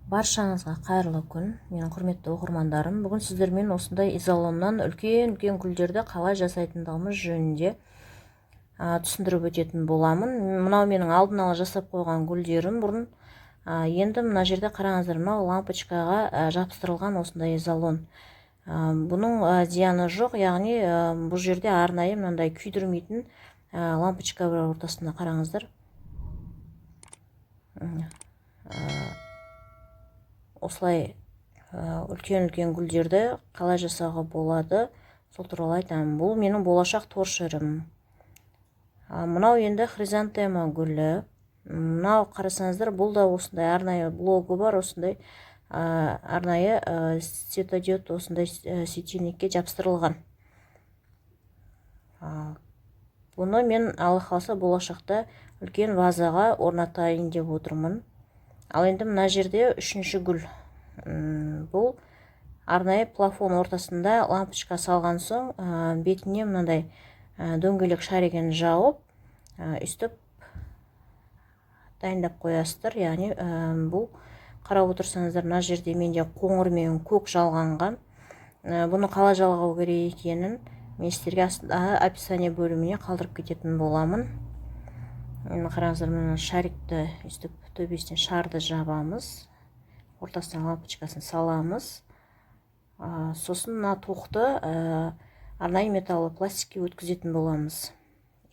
Баршаңызға қайырлы күн, менің құрметті оқырмандарым. Бүгін сіздермен осындай изолоннан үлкен гүлдерді қалай жасайтындығымыз жөнінде түсіндіріп өтетін боламын. Мынау менің алдын ала жасап қойған гүлдерім бұрын. Енді мына жерде қараңыздар, мынау лампочкаға жабыстырылған осындай изолон. Бұның зияны жоқ, яғни бұл жерде арнайы мынандай күйдірмейтін лампочка бар ортасында, қараңыздар. Осылай үлкен гүлдерді қалай жасауға болады, сол туралы айтамын. Бұл менің болашақ торшерім. Мынау енді хризантема гүлі. Мынау қарасаңыздар, бұл да осындай арнайы блогы бар, осындай арнайы светодиод осындай светильникке жабыстырылған. Бұны мен Алла қаласа болашақта үлкен вазаға орнатайын деп отырмын. Ал енді мына жерде үшінші гүл. Бұл арнайы плафон ортасында лампочка салған соң бетіне мынандай дөңгелек шаригін жауып, үстіп дайындап қоясыздар. Яғни бұл қарап отырсаңыздар, мына жерде менде қоңыр мен көк жалғанған. Бұны қалай жалғау керек екенін мен сіздерге описание бөліміне қалдырып кететін боламын. Қараңыздар, мына шарикті үстіп төбесіне шарды жабамыз, ортасына лампочкасын саламыз. Сосын мына тоқты арнайы металлы пластикке өткізетін боламыз.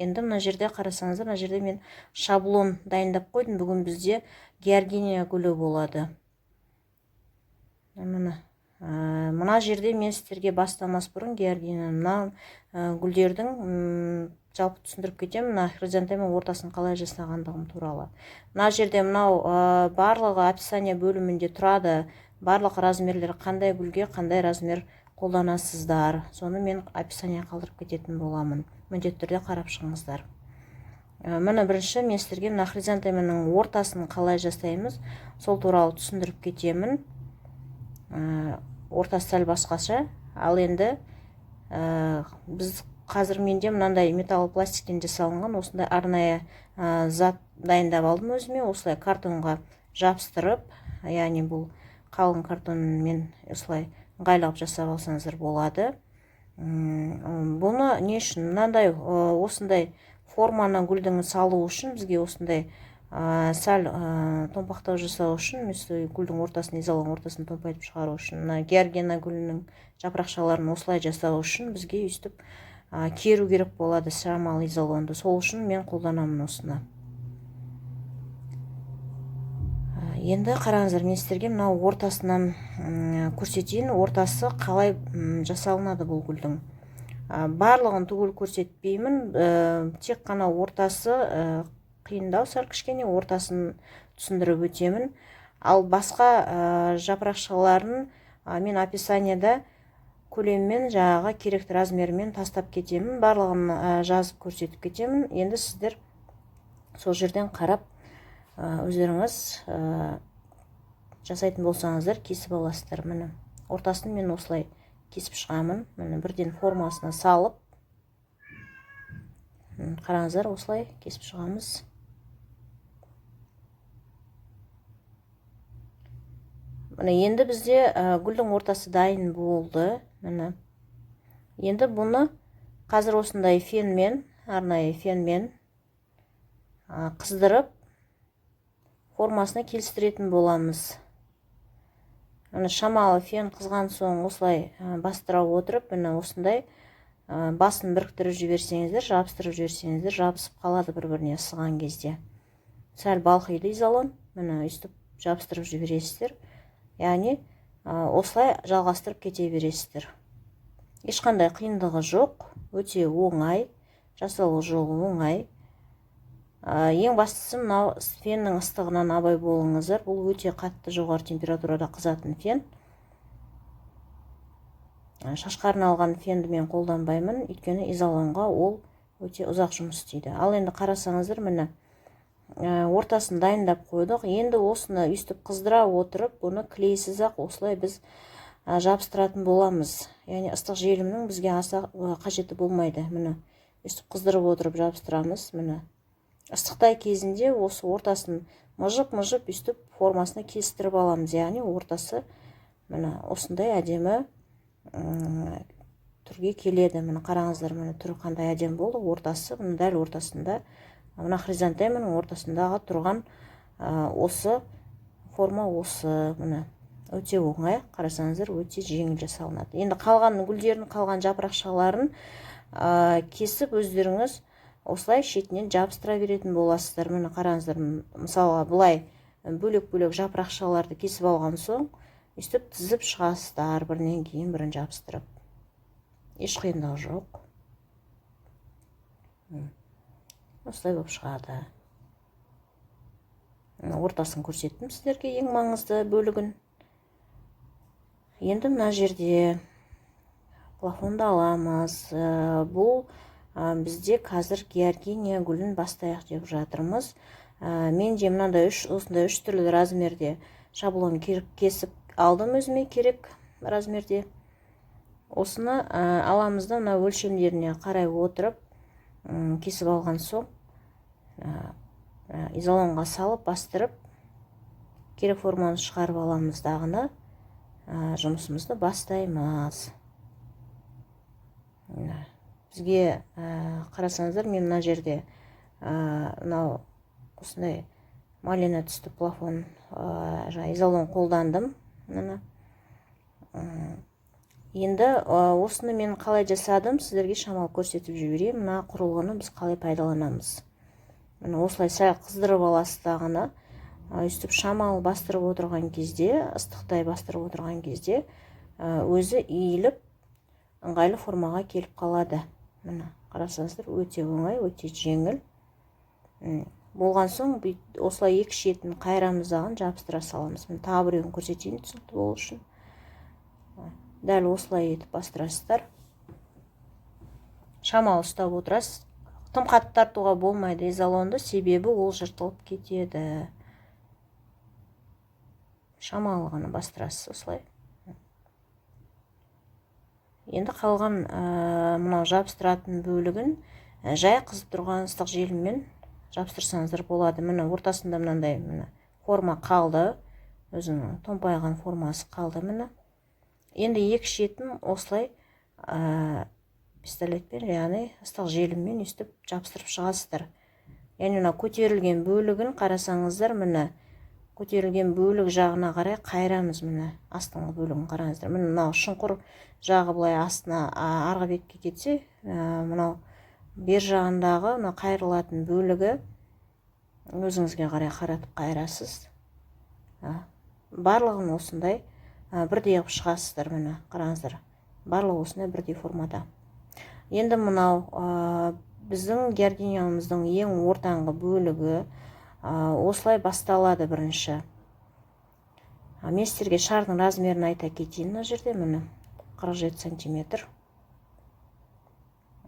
Енді мына жерде қарасаңыздар, мына жерде мен шаблон дайындап қойдым. Бүгін бізде георгиния гүлі болады. Мына жерде мен сіздерге бастамас бұрын георгиния мына гүлдердің жалпы түсіндіріп кетемін, мына хризантема ортасын қалай жасағандығым туралы. Мына жерде мынау барлығы описание бөлімінде тұрады. Барлық размерлер, қандай гүлге қандай размер қолданасыздар. Соны мен описание қалдырып кететін боламын. Міндетті түрде қарап шығыңыздар. Міне бірінші мен сіздерге мына хризантеманың ортасын қалай жасаймыз, сол туралы түсіндіріп кетемін. Ортасы сәл басқаша. Ал енді біз қазір менде мынандай металл пластиктен жасалынған осындай арнайы зат дайындап алдым өзіме. Осылай картонға жабыстырып, яғни бұл қалың картонмен осылай ыңғайлап жасап алсаңыздар болады. Бұны не үшін? Мынандай осындай форманы гүлдің салу үшін бізге осындай сәл томпақтау жасау үшін, гүлдің ортасын, изолон ортасын томпайтып шығару үшін, мына георгиния гүлінің жапырақшаларын осылай жасау үшін бізге үстіп керу керек болады шамалы изолонды. Сол үшін мен қолданамын осыны. Енді қараңыздар, мен сіздерге мынау ортасынан көрсетейін. Ортасы қалай жасалынады бұл гүлдің. Барлығын түгел көрсетпеймін. Тек қана ортасы қиындау, сәл кішкене ортасын түсіндіріп өтемін. Ал басқа жапырақшаларын мен описаниеда көлеммен, жағаға керекті размермен тастап кетемін. Барлығын жазып көрсетіп кетемін. Енді сіздер сол жерден қарап өздеріңіз жасайтын болсаңыздар кесіп аласыздар. Міне ортасын мен осылай кесіп шығамын. Міне бірден формасына салып, қараңыздар, осылай кесіп шығамыз. Міне енді бізде гүлдің ортасы дайын болды. Міне енді бұны қазір осындай фенмен, арнайы фенмен қыздырып формасына келістіретін боламыз. Міне шамалы фен қызған соң осылай бастыра отырып, міне осындай басын біріктіріп жіберсеңіздер, жабыстырып жіберсеңіздер, жабысып қалады бір-біріне сыған кезде. Сәл балқиды изолон. Міне үстіп жабыстырып жібересіздер. Яғни осылай жалғастырып кете бересіздер. Ешқандай қиындығы жоқ, өте оңай, жасалу жолы оңай. Ең бастысы мынау феннің ыстығынан абай болыңыздар. Бұл өте қатты жоғары температурада қызатын фен. Шашқа арналған фенді мен қолданбаймын, өйткені изолонға ол өте ұзақ жұмыс істейді. Ал енді қарасаңыздар, міне ортасын дайындап қойдық. Енді осыны үстіп қыздыра отырып, бұны клейсіз ақ осылай біз жабыстыратын боламыз. Яғни ыстық желімнің бізге аса қажеті болмайды. Міне үстіп қыздырып отырып жабыстырамыз. Міне ыстықтай кезінде осы ортасын мұжып өстіп формасына кестіріп аламыз. Яғни ортасы міне осындай әдемі түрге келеді. Міне қараңыздар, міне түрі қандай әдемі болды. Ортасы міне дәл ортасында, мына хризантеманың ортасындағы тұрған осы форма осы. Міне өте оңай, қарасаңыздар, өте жеңіл жасалынады. Енді қалған гүлдердің қалған жапырақшаларын кесіп өздеріңіз осылай шетінен жабыстыра беретін боласыздар. Міне қараңыздар, мысалға бұлай бөлек-бөлек жапырақшаларды кесіп алған соң, өстіп тізіп шығасыздар, бірінен кейін бірін жабыстырып. Еш қиындығы жоқ. Осылай болып шығады. Ортасын көрсеттім сіздерге, ең маңызды бөлігін. Енді мына жерде плафонды аламыз. Бұл бізде қазір георгиния гүлін бастайық деп жатырмыз. Мен де мынандай осындай 3 түрлі размерде шаблон кесіп алдым өзіме керек размерде. Осыны аламызда мына өлшемдеріне қарай отырып кесіп алған соң изолонға салып бастырып керек форманы шығарып аламыз дағыны. Жұмысымызды бастаймыз. Бізге қарасаңыздар, мен мына жерде мынау осындай малина түсті плафон изолон қолдандым. Енді осыны мен қалай жасадым, сіздерге шамалы көрсетіп жіберейін. Мына құрылғыны біз қалай пайдаланамыз. Осылай сәл қыздырып аласыз дағыны. Өстіп шамалы бастырып отырған кезде, ыстықтай бастырып отырған кезде өзі иіліп ыңғайлы формаға келіп қалады. Міне қарасаңыздар, өте оңай, өте жеңіл. Болған соң осылай екі шетін қайырамыз дағын жабыстыра саламыз. Тағы біреуін көрсетейін түсінікті болу үшін. Дәл осылай етіп бастырасыздар. Шамалы ұстап отырасыз. Тым қатты тартуға болмайды изолонды, себебі ол жыртылып кетеді. Шамалы ғана бастырасыз осылай. Енді қалған мынау жабыстыратын бөлігін жай қызып тұрған ыстық желіммен жабыстырсаңыздар болады. Міне ортасында мынандай форма қалды. Өзінің томпайған формасы қалды. Міне. Енді екі шетін осылай пистолетпен, яғни ыстық желіммен өстіп жабыстырып шығасыздар. Яғни мына көтерілген бөлігін қарасаңыздар, міне көтерілген бөлік жағына қарай қайырамыз. Міне астыңғы бөлігін қараңыздар. Міне мынау шұңқыр жағы былай астына арғы бетке кетсе, мынау бер жағындағы мына қайырылатын бөлігі өзіңізге қарай қаратып қайырасыз. Барлығын осындай бірдей қылып шығасыздар. Міне қараңыздар. Барлығы осындай бірдей формада. Енді мынау біздің георгиниямыздың ең ортаңғы бөлігі осылай басталады бірінші. Мен сіздерге шардың размерін айта кетейін. Мына жерде міне 47 сантиметр.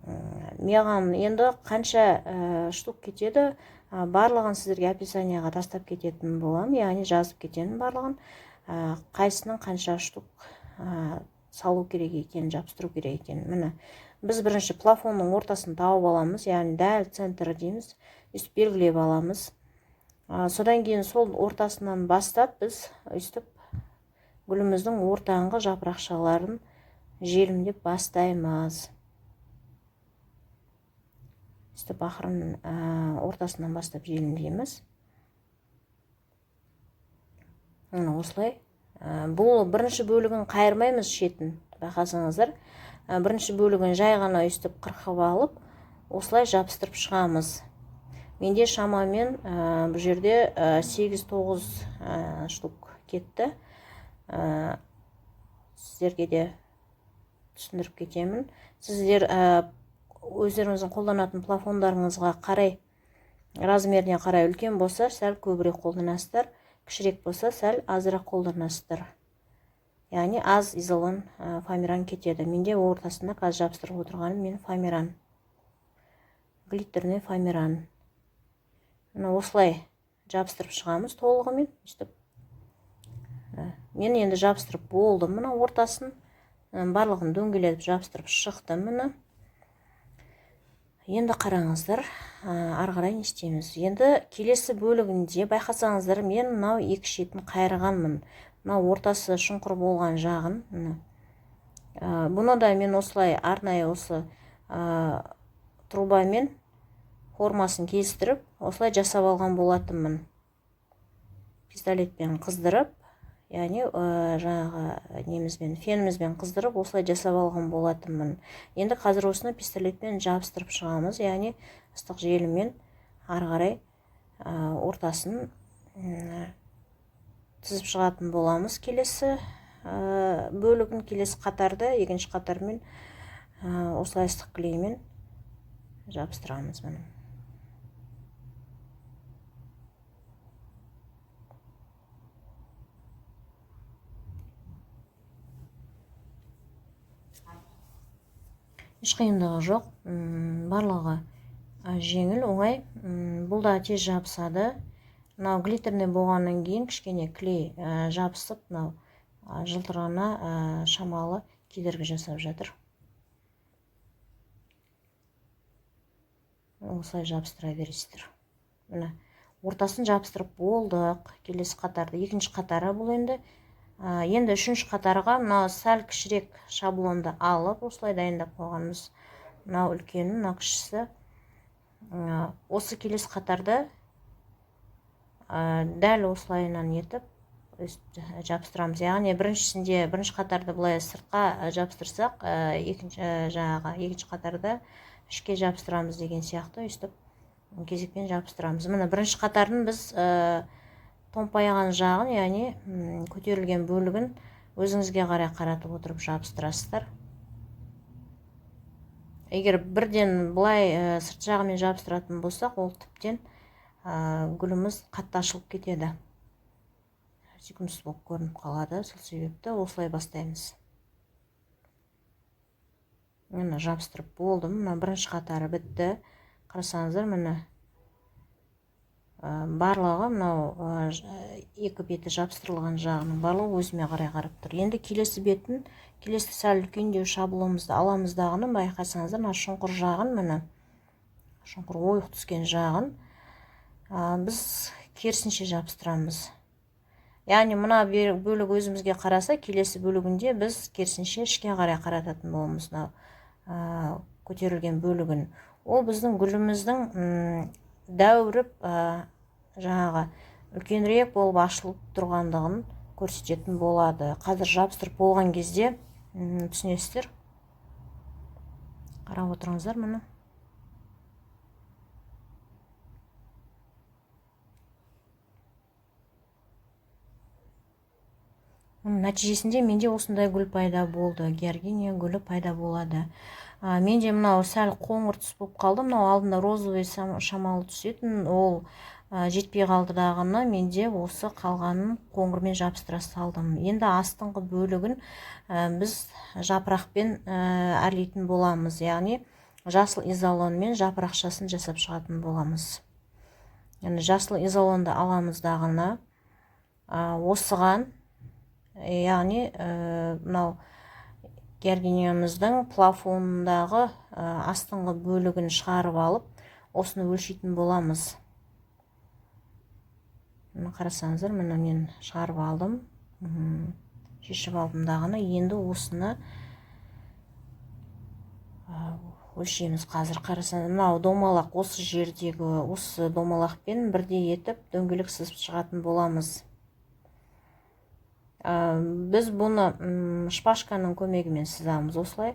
Маған енді қанша штук кетеді, барлығын сіздерге описанияға тастап кететін боламын, яғни жазып кетемін барлығын. Қайсының қанша штук салу керек екенін, жабыстыру керек екенін. Міне біз бірінші плафонның ортасын тауып аламыз, яғни дәл центрі дейміз, өстіп белгілеп аламыз. Содан кейін сол ортасынан бастап біз өстіп гүліміздің ортаңғы жапырақшаларын желімдеп бастаймыз. Өстіп ақырын ортасынан бастап желімдейміз. Осылай. Бұл бірінші бөлігін қайырмаймыз шетін, байқасаңыздар. Бірінші бөлігін жай ғана өстіп қырқып алып, осылай жабыстырып шығамыз. Менде шамамен бұл жерде 8-9 штук кетті. Сіздерге де түсіндіріп кетемін. Сіздер өздеріңіздің қолданатын плафондарыңызға қарай, размеріне қарай үлкен болса, сәл көбірек қолданасыздар, кішірек болса, сәл азырақ қолданасыздар. Яғни аз изолон фоамиран кетеді. Менде ортасында қазір жабыстырып отырғаным мен фоамиран. Глиттерный фоамиран. Осылай жабыстырып шығамыз толығымен. Мен енді жабыстырып болдым. Мына ортасын барлығын дөңгелетіп жабыстырып шықтым. Міне. Енді қараңыздар, ары қарай не істейміз. Енді келесі бөлігінде байқасаңыздар, мен мынау екі шетін қайырғанмын. Мынау ортасы шұңқыр болған жағын. Бұны да мен осылай арнайы осы трубамен формасын кестіріп, осылай жасап алған болатынмын. Пистолетпен қыздырып, яғни жаңағы немізбен, фенімізбен қыздырып, осылай жасап алған болатынмын. Енді қазір осыны пистолетпен жабыстырып шығамыз, яғни ыстық желімен ары қарай ортасын тізіп шығатын боламыз. Келесі бөлігін, келесі қатарды екінші қатармен осылай ыстық клеймен жабыстырамыз. Мұны еш қиындығы жоқ, барлығы жеңіл, оңай. Бұл да тез жабысады. Мынау глиттерный болғаннан кейін кішкене клей жабысып, мынау жылтырағына шамалы кедергі жасап жатыр. Осылай жабыстыра бересіздер. Міне ортасын жабыстырып болдық. Келесі қатарды, екінші қатары бұл енді. Енді үшінші қатарға мынау сәл кішірек шаблонды алып, осылай дайындап қойғанбыз. Мынау үлкені, мынау кішісі. Осы келесі қатарды дәл осылайынан етіп жабыстырамыз. Яғни бірінші қатарды былай сыртқа жабыстырсақ, екінші қатарды ішке жабыстырамыз деген сияқты өйстіп кезекпен жабыстырамыз. Міне бірінші қатардың біз томпайған жағын, яғни көтерілген бөлігін өзіңізге қарай қаратып отырып жабыстырасыздар. Егер бірден бұлай сырт жағымен жабыстыратын болсақ, ол тіптен гүліміз қатты ашылып кетеді. Сүйкімсіз болып көрініп қалады. Сол себепті осылай бастаймыз. Мені жабыстырып болдым. Мына бірінші қатары бітті. Қарасаңыздар, мені барлығы, мынау екі беті жабыстырылған жағының барлығы өзіме қарай қарап тұр. Енді келесі бетін, келесі сәл үлкендеу шаблонымызды аламыздағыны байқасаңыздар, мына шұңқыр жағын, міне шұңқыр ойық түскен жағын біз керісінше жабыстырамыз. Яғни мына бөлік өзімізге қараса, келесі бөлігінде біз керісінше ішке қарай қарататын боламыз. Көтерілген бөлігін. Ол біздің гүліміздің дәуіріп жаңағы үлкенірек болып ашылып тұрғандығын көрсететін болады. Қазір жабыстырып болған кезде түсінесіздер. Қарап отырыңыздар мұны. Нәтижесінде менде осындай гүл пайда болды. Георгиния гүлі пайда болады. Менде мынау сәл қоңыр түс болып қалды. Мынау алдында розовый шамалы түсетін, ол жетпей қалды дағыны. Менде осы қалғанын қоңырмен жабыстыра салдым. Енді астыңғы бөлігін біз жапырақпен әрлейтін боламыз. Яғни жасыл изолонмен жапырақшасын жасап шығатын боламыз. Жасыл изолонды аламыз дағыны. Осыған, яғни мынау георгиниямыздың плафонындағы астыңғы бөлігін шығарып алып, осыны өлшейтін боламыз. Қарасаңыздар, міне мен шығарып алдым, шешіп алдым дағыны. Енді осыны өлшейміз қазір. Қарасаңыздар, мынау домалақ осы жердегі осы домалақпен бірдей етіп дөңгелек сызып шығатын боламыз. Біз бұны шпажканың көмегімен сызамыз. Осылай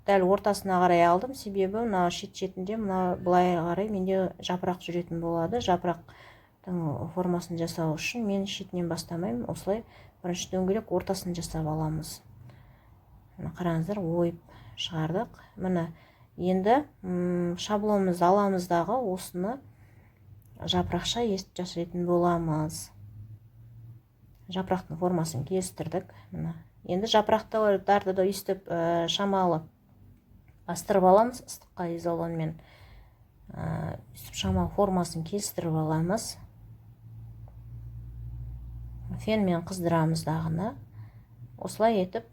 дәл ортасына қарай алдым, себебі мына шет-шетінде мына былай қарай менде жапырақ жүретін болады. Жапырақтың формасын жасау үшін мен шетінен бастамаймын. Осылай бірінші дөңгелек ортасын жасап аламыз. Қараңыздар, ойып шығардық. Міне енді шаблонымызды аламыздағы осыны жапырақша жасайтын боламыз. Жапырақтың формасын кестірдік. Енді жапырақтарды да өйстіп шамалы бастырып аламыз. Ыстыққа изолонмен өйстіп шамалы формасын кестіріп аламыз. Фенмен қыздырамыз дағыны. Осылай етіп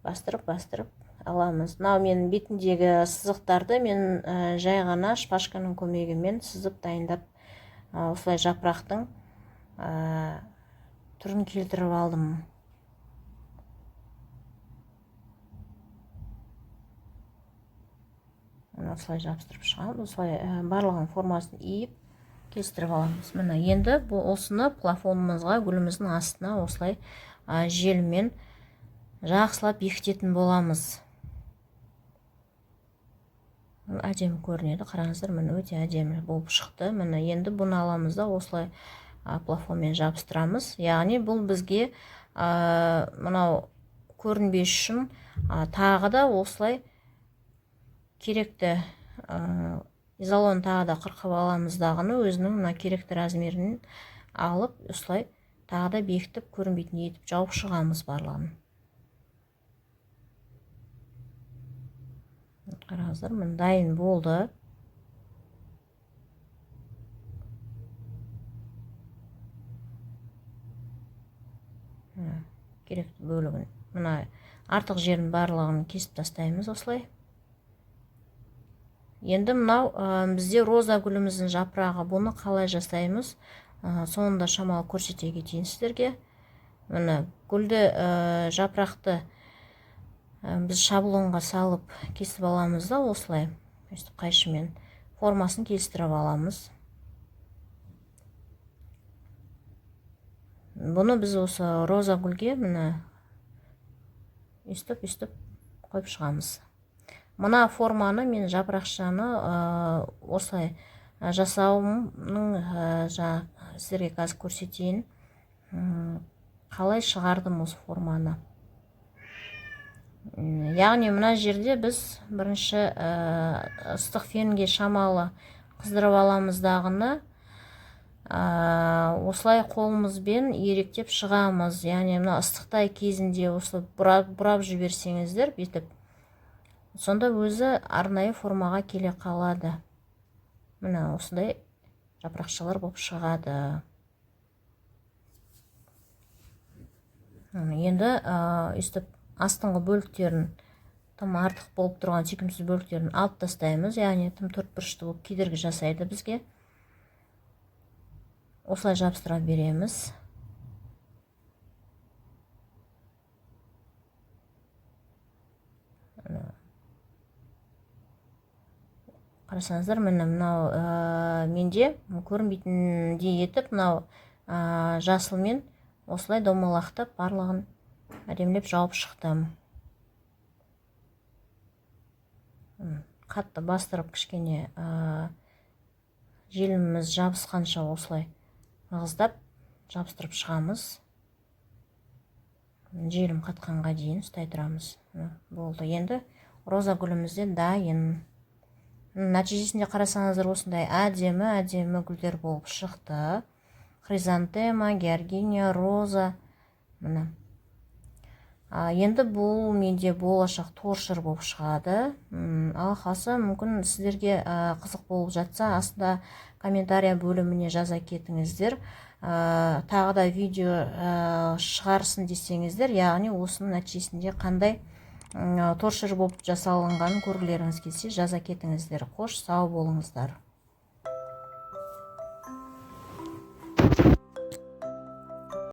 бастырып аламыз. Мынау менің бетіндегі сызықтарды мен жай ғана шпажканың көмегімен сызып дайындап осылай жапырақтың түрін келтіріп алдым. Осылай жабыстырып шығамыз. Осылай барлығын формасын иіп кестіріп аламыз. Міне енді осыны плафонымызға, гүліміздің астына осылай желмен жақсылап бекітетін боламыз. Әдемі көрінеді, қараңыздар, міне өте әдемі болып шықты. Міне енді бұны аламыз да осылай плафонмен жабыстырамыз. Яғни бұл бізге мынау көрінбес үшін тағы да осылай керекті изолон тағы да қырқып аламыз дағыны, өзінің мына керекті размерін алып осылай тағы да бекітіп көрінбейтін етіп жауып шығамыз барлығын. Қараңыздар, міне дайын болды. Керекті бөлігін, мына артық жерін барлығын кесіп тастаймыз осылай. Енді мынау бізде роза гүліміздің жапырағы. Бұны қалай жасаймыз? Соңында шамалы көрсете кетейін сіздерге. Міне гүлді жапырақты біз шаблонға салып кесіп аламыз да осылай. Өстіп қайшымен формасын келістіріп аламыз. Бұны біз осы роза гүлге міне өстіп қойып шығамыз. Мына форманы мен жапырақшаны осылай жасауымның сіздерге қазір көрсетейін. Қалай шығардым осы форманы. Яғни мына жерде біз бірінші ыстық фенге шамалы қыздырып аламыз дағыны. Осылай қолымызбен еректеп шығамыз. Яғни мына ыстықтай кезінде осылай бұрап жіберсеңіздер бүйтіп, сонда өзі арнайы формаға келе қалады. Міне осындай жапырақшалар болып шығады. Енді өстіп астыңғы бөліктерін, тым артық болып тұрған сүйкімсіз бөліктерін алып тастаймыз. Яғни тым төртбұрышты болып кедергі жасайды бізге. Осылай жабыстыра береміз. Қарасаңыздар, міне мынау менде көрінбейтіндей етіп, мынау жасылмен осылай домалақтап барлығын әдемілеп жауып шықтым. Қатты бастырып кішкене желіміз жабысқанша осылай ығыздап жабыстырып шығамыз. Желім қатқанға дейін ұстай тұрамыз. Болды. Енді роза гүлімізде дайын. Нәтижесінде қарасаңыздар, осындай әдемі гүлдер болып шықты. Хризантема, георгиния, роза. Міне. Енді бұл менде болашақ торшыр болып шығады. Алқасы мүмкін сіздерге қызық болып жатса, астында комментария бөліміне жаза кетіңіздер. Тағы да видео шығарсын десеңіздер, яғни осының нәтижесінде қандай торшыр болып жасалынғанын көргілеріңіз келсе жаза кетіңіздер. Қош, сау болыңыздар.